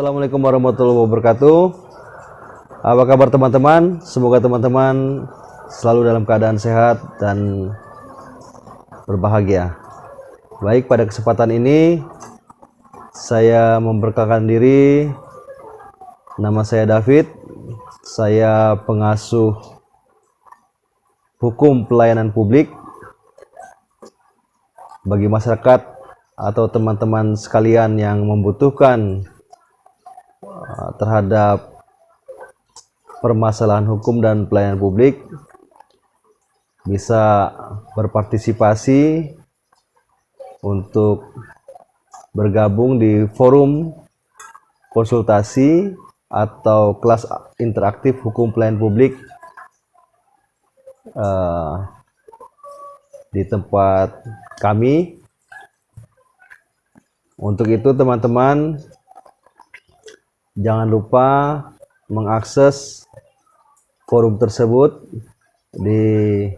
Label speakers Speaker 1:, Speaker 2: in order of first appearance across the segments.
Speaker 1: Assalamualaikum warahmatullahi wabarakatuh. Apa kabar teman-teman? Semoga teman-teman selalu dalam keadaan sehat dan berbahagia. Baik, pada kesempatan ini saya memperkenalkan diri. Nama saya David. Saya pengasuh hukum pelayanan publik bagi masyarakat atau teman-teman sekalian yang membutuhkan terhadap permasalahan hukum dan pelayanan publik, bisa berpartisipasi untuk bergabung di forum konsultasi atau kelas interaktif hukum pelayanan publik di tempat kami. Untuk itu teman-teman jangan lupa mengakses forum tersebut di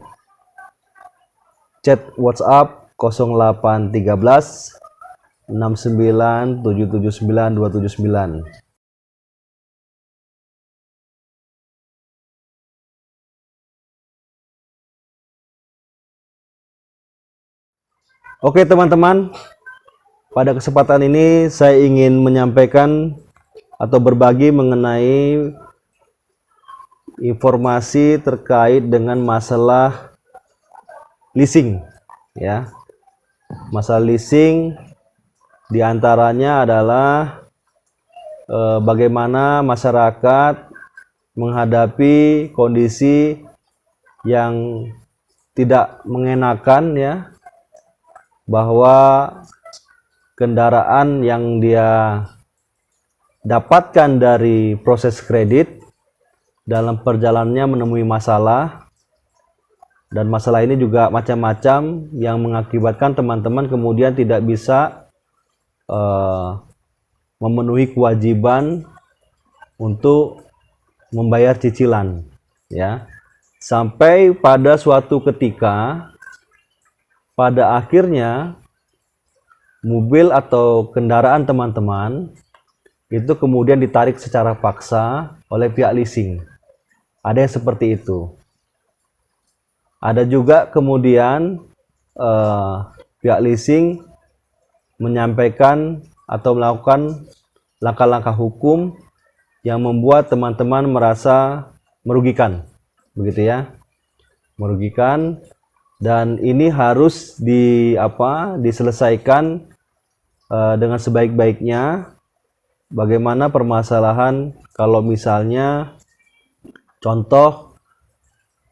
Speaker 1: chat WhatsApp 0813 69 779 279. Oke teman-teman, pada kesempatan ini saya ingin menyampaikan atau berbagi mengenai informasi terkait dengan masalah leasing, ya. Masalah leasing diantaranya adalah bagaimana masyarakat menghadapi kondisi yang tidak mengenakan, ya, bahwa kendaraan yang dia dapatkan dari proses kredit dalam perjalanannya menemui masalah, dan masalah ini juga macam-macam yang mengakibatkan teman-teman kemudian tidak bisa memenuhi kewajiban untuk membayar cicilan, ya, sampai pada suatu ketika pada akhirnya mobil atau kendaraan teman-teman itu kemudian ditarik secara paksa oleh pihak leasing. Ada yang seperti itu. Ada juga kemudian pihak leasing menyampaikan atau melakukan langkah-langkah hukum yang membuat teman-teman merasa merugikan, begitu ya, merugikan. Dan ini harus diselesaikan dengan sebaik-baiknya. Bagaimana permasalahan kalau misalnya contoh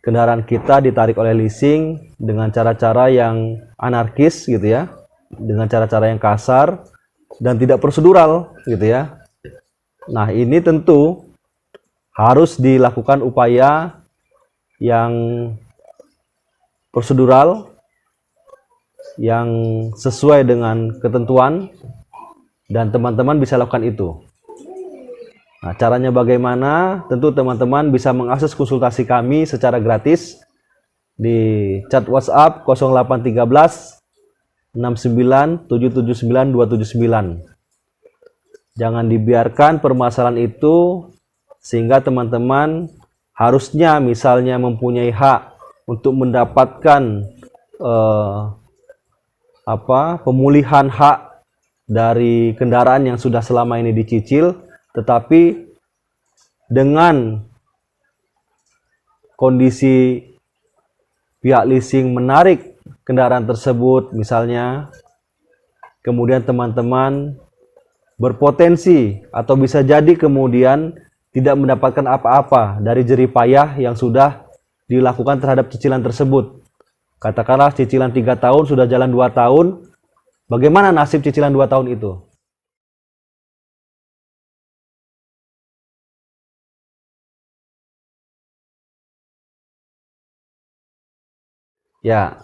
Speaker 1: kendaraan kita ditarik oleh leasing dengan cara-cara yang anarkis, gitu ya, dengan cara-cara yang kasar dan tidak prosedural, gitu ya. Nah, ini tentu harus dilakukan upaya yang prosedural, yang sesuai dengan ketentuan, dan teman-teman bisa lakukan itu. Nah, caranya bagaimana? Tentu teman-teman bisa mengakses konsultasi kami secara gratis di chat WhatsApp 0813 69 779 279. Jangan dibiarkan permasalahan itu sehingga teman-teman harusnya misalnya mempunyai hak untuk mendapatkan pemulihan hak dari kendaraan yang sudah selama ini dicicil, tetapi dengan kondisi pihak leasing menarik kendaraan tersebut misalnya, kemudian teman-teman berpotensi atau bisa jadi kemudian tidak mendapatkan apa-apa dari jerih payah yang sudah dilakukan terhadap cicilan tersebut. Katakanlah cicilan 3 tahun sudah jalan 2 tahun, bagaimana nasib cicilan 2 tahun itu? Ya,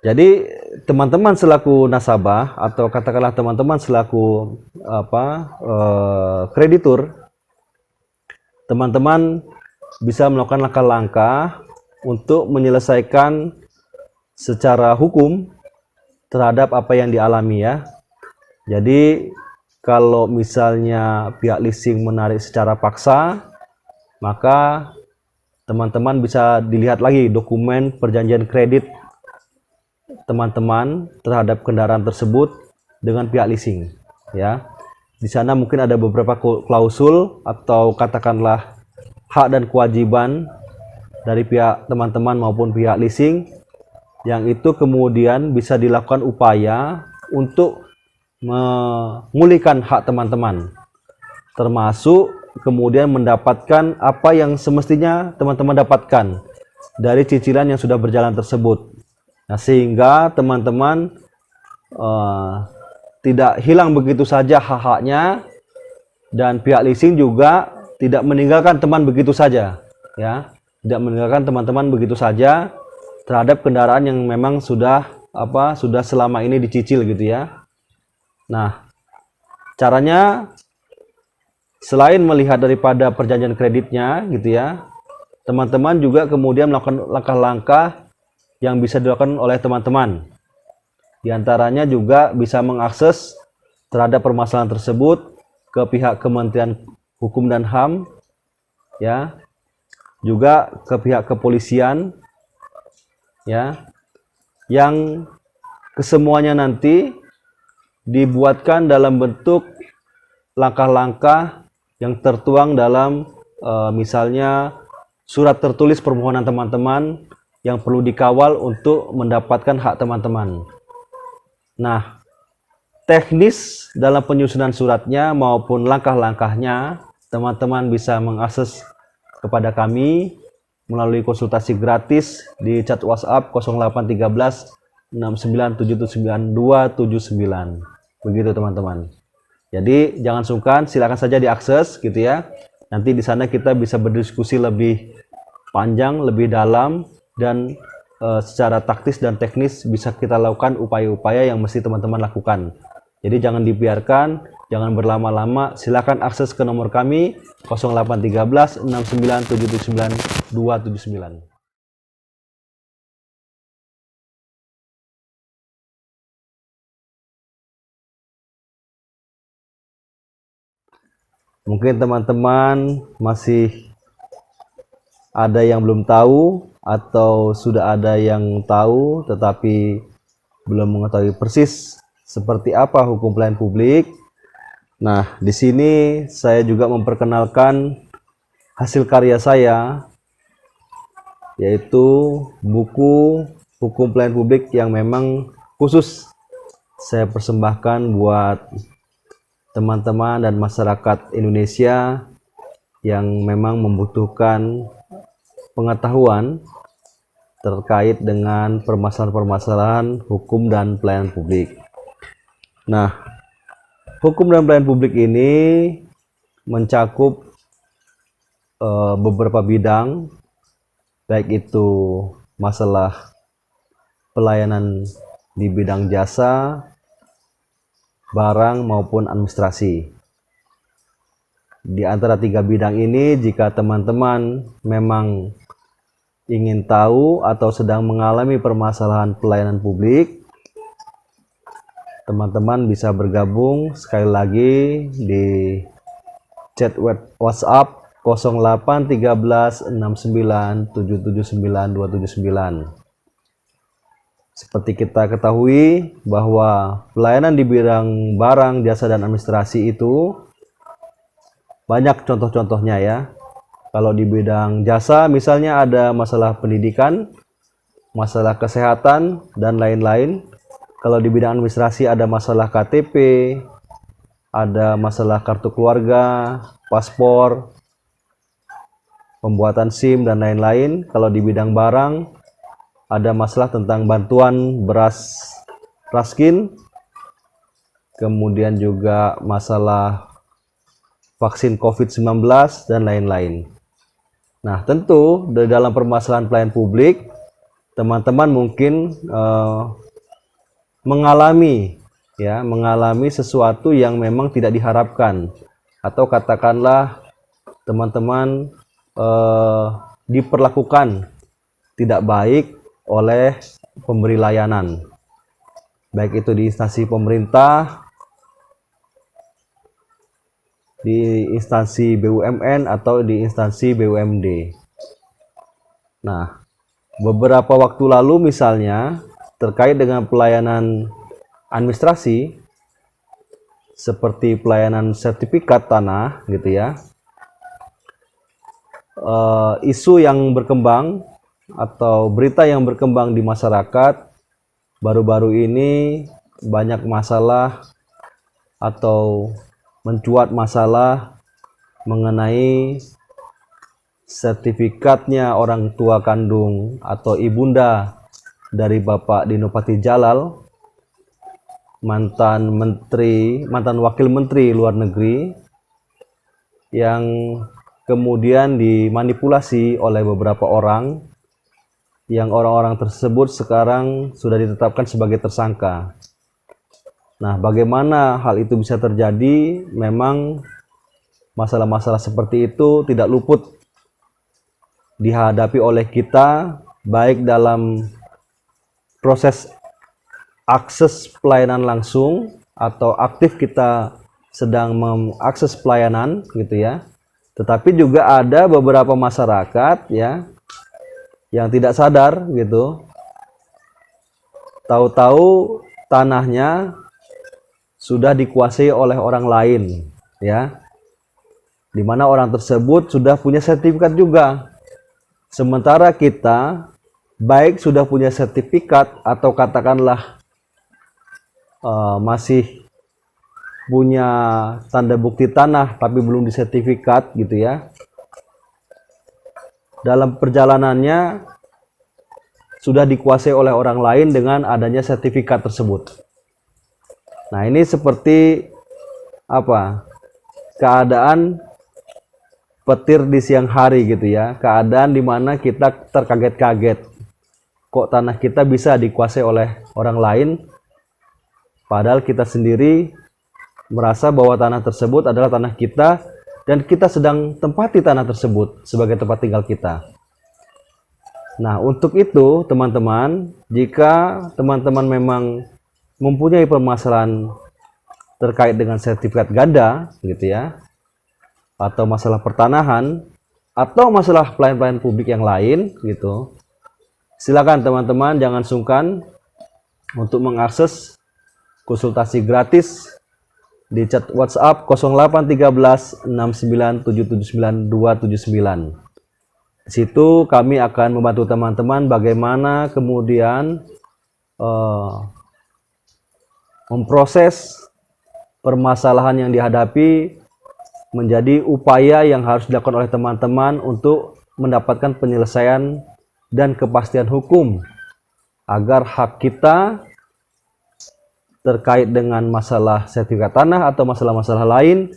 Speaker 1: jadi teman-teman selaku nasabah atau katakanlah teman-teman selaku kreditur, teman-teman bisa melakukan langkah-langkah untuk menyelesaikan secara hukum terhadap apa yang dialami, ya. Jadi kalau misalnya pihak leasing menarik secara paksa, maka teman-teman bisa dilihat lagi dokumen perjanjian kredit teman-teman terhadap kendaraan tersebut dengan pihak leasing, ya. Di sana mungkin ada beberapa klausul atau katakanlah hak dan kewajiban dari pihak teman-teman maupun pihak leasing yang itu kemudian bisa dilakukan upaya untuk memulihkan hak teman-teman, termasuk kemudian mendapatkan apa yang semestinya teman-teman dapatkan dari cicilan yang sudah berjalan tersebut. Nah, sehingga teman-teman tidak hilang begitu saja hak-haknya, dan pihak leasing juga tidak meninggalkan teman begitu saja, ya, tidak meninggalkan teman-teman begitu saja terhadap kendaraan yang memang sudah selama ini dicicil gitu ya. Nah, caranya selain melihat daripada perjanjian kreditnya gitu ya, teman-teman juga kemudian melakukan langkah-langkah yang bisa dilakukan oleh teman-teman. Di antaranya juga bisa mengakses terhadap permasalahan tersebut ke pihak Kementerian Hukum dan HAM, ya, juga ke pihak kepolisian, ya, yang kesemuanya nanti dibuatkan dalam bentuk langkah-langkah yang tertuang dalam misalnya surat tertulis permohonan teman-teman yang perlu dikawal untuk mendapatkan hak teman-teman. Nah, teknis dalam penyusunan suratnya maupun langkah-langkahnya teman-teman bisa mengakses kepada kami melalui konsultasi gratis di chat WhatsApp 0813 69779279. Begitu teman-teman. Jadi jangan sungkan, silakan saja diakses gitu ya. Nanti di sana kita bisa berdiskusi lebih panjang, lebih dalam, dan secara taktis dan teknis bisa kita lakukan upaya-upaya yang mesti teman-teman lakukan. Jadi jangan dibiarkan, jangan berlama-lama, silakan akses ke nomor kami 0813 69779279. Mungkin teman-teman masih ada yang belum tahu atau sudah ada yang tahu tetapi belum mengetahui persis seperti apa hukum pelayanan publik. Nah, di sini saya juga memperkenalkan hasil karya saya, yaitu buku hukum pelayanan publik yang memang khusus saya persembahkan buat teman-teman dan masyarakat Indonesia yang memang membutuhkan pengetahuan terkait dengan permasalahan-permasalahan hukum dan pelayanan publik. Nah, hukum dan pelayanan publik ini mencakup beberapa bidang, baik itu masalah pelayanan di bidang jasa, barang maupun administrasi. Di antara tiga bidang ini, jika teman-teman memang ingin tahu atau sedang mengalami permasalahan pelayanan publik, teman-teman bisa bergabung sekali lagi di chat WhatsApp 0813 69779279. Seperti kita ketahui bahwa pelayanan di bidang barang, jasa, dan administrasi itu banyak contoh-contohnya ya. Kalau di bidang jasa misalnya ada masalah pendidikan, masalah kesehatan, dan lain-lain. Kalau di bidang administrasi ada masalah KTP, ada masalah kartu keluarga, paspor, pembuatan SIM, dan lain-lain. Kalau di bidang barang ada masalah tentang bantuan beras raskin, kemudian juga masalah vaksin COVID-19 dan lain-lain. Nah, tentu di dalam permasalahan pelayanan publik, teman-teman mungkin mengalami sesuatu yang memang tidak diharapkan, atau katakanlah teman-teman diperlakukan tidak baik oleh pemberi layanan, baik itu di instansi pemerintah di instansi BUMN atau di instansi BUMD. Nah, beberapa waktu lalu misalnya terkait dengan pelayanan administrasi seperti pelayanan sertifikat tanah gitu ya, isu yang berkembang atau berita yang berkembang di masyarakat baru-baru ini banyak masalah atau mencuat masalah mengenai sertifikatnya orang tua kandung atau ibunda dari Bapak Dinopati Jalal, mantan wakil menteri luar negeri, yang kemudian dimanipulasi oleh beberapa orang, yang orang-orang tersebut sekarang sudah ditetapkan sebagai tersangka. Nah, bagaimana hal itu bisa terjadi? Memang masalah-masalah seperti itu tidak luput dihadapi oleh kita, baik dalam proses akses pelayanan langsung atau aktif kita sedang mengakses pelayanan gitu ya. Tetapi juga ada beberapa masyarakat ya yang tidak sadar gitu. Tahu-tahu tanahnya sudah dikuasai oleh orang lain ya. Di mana orang tersebut sudah punya sertifikat juga. Sementara kita baik sudah punya sertifikat atau katakanlah masih punya tanda bukti tanah tapi belum disertifikat gitu ya. Dalam perjalanannya sudah dikuasai oleh orang lain dengan adanya sertifikat tersebut. Nah, ini seperti apa? Keadaan petir di siang hari gitu ya, keadaan dimana kita terkaget-kaget, kok tanah kita bisa dikuasai oleh orang lain, padahal kita sendiri merasa bahwa tanah tersebut adalah tanah kita, dan kita sedang tempati tanah tersebut sebagai tempat tinggal kita. Nah, untuk itu teman-teman, jika teman-teman memang mempunyai permasalahan terkait dengan sertifikat ganda gitu ya, atau masalah pertanahan, atau masalah pelayanan publik yang lain gitu, silakan teman-teman jangan sungkan untuk mengakses konsultasi gratis di chat WhatsApp 0813 69779 279. Di situ kami akan membantu teman-teman bagaimana kemudian memproses permasalahan yang dihadapi menjadi upaya yang harus dilakukan oleh teman-teman untuk mendapatkan penyelesaian dan kepastian hukum agar hak kita terkait dengan masalah sertifikat tanah atau masalah-masalah lain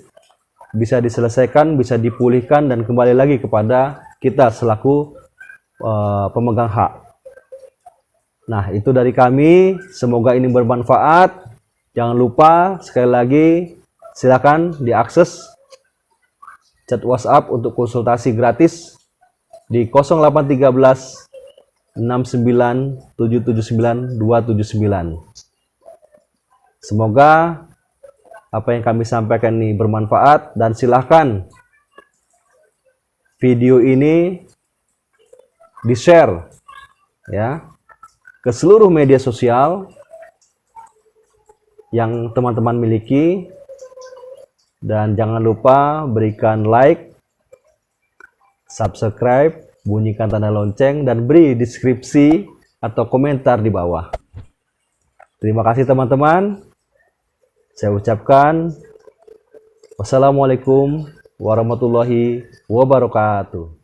Speaker 1: bisa diselesaikan, bisa dipulihkan dan kembali lagi kepada kita selaku pemegang hak. Nah, itu dari kami, semoga ini bermanfaat. Jangan lupa sekali lagi silakan diakses chat WhatsApp untuk konsultasi gratis di 0813 69779 279. Semoga apa yang kami sampaikan ini bermanfaat, dan silahkan video ini di-share ya ke seluruh media sosial yang teman-teman miliki. Dan jangan lupa berikan like, subscribe, bunyikan tanda lonceng, dan beri deskripsi atau komentar di bawah. Terima kasih teman-teman. Saya ucapkan wassalamualaikum warahmatullahi wabarakatuh.